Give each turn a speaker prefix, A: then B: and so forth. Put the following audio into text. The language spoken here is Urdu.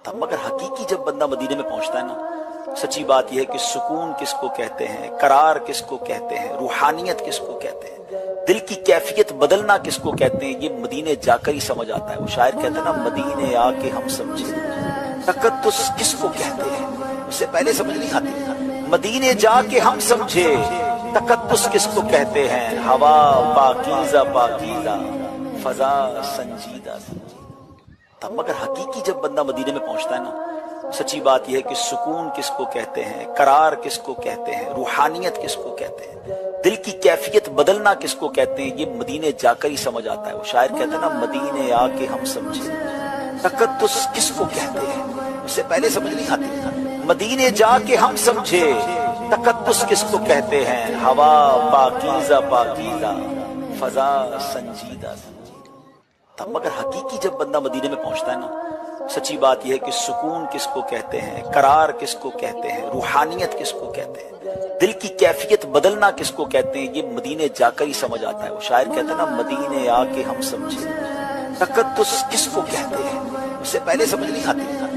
A: تھا، مگر حقیقی جب بندہ مدینے میں پہنچتا ہے نا، سچی بات یہ ہے کہ سکون کس کو کہتے ہیں، قرار کس کو کہتے ہیں، روحانیت کس کو کہتے ہیں، دل کی کیفیت بدلنا کس کو کہتے ہیں، یہ مدینے جا کر ہی سمجھ آتا ہے۔ وہ شاعر کہتے ہیں نا، مدینے آ کے ہم سمجھے تقدس کس کو کہتے ہیں، اس سے پہلے سمجھ نہیں آتی۔ مدینے جا کے ہم سمجھے تقدس کس کو کہتے ہیں، ہوا پاکیزہ پاکیزہ، فضا سنجیدہ سنجیدہ۔ مگر حقیقی جب بندہ مدینے میں پہنچتا ہے نا، سچی بات یہ ہے کہ سکون کس کو کہتے ہیں، قرار کس کو کہتے ہیں، روحانیت کس کو کہتے ہیں، دل کی کیفیت بدلنا کس کو کہتے ہیں، یہ مدینے جا کر ہی سمجھ آتا ہے۔ وہ شاعر کہتے ہیں نا، مدینے آ کے ہم سمجھے تقدس کس کو کہتے ہیں، اس سے پہلے سمجھ نہیں آتی۔ مدینے جا کے ہم سمجھے تقدس کس کو کہتے ہیں، ہوا پاکیزہ پاکیزہ، فضا سنجیدہ سنجیدہ۔ مگر حقیقی جب بندہ مدینے میں پہنچتا ہے نا، سچی بات یہ ہے کہ سکون کس کو کہتے ہیں، قرار کس کو کہتے ہیں، روحانیت کس کو کہتے ہیں، دل کی کیفیت بدلنا کس کو کہتے ہیں، یہ مدینے جا کر ہی سمجھ آتا ہے۔ وہ شاعر کہتے ہیں نا، مدینے آ کے ہم سمجھے تقدس کس کو کہتے ہیں، اس سے پہلے سمجھ نہیں آتی۔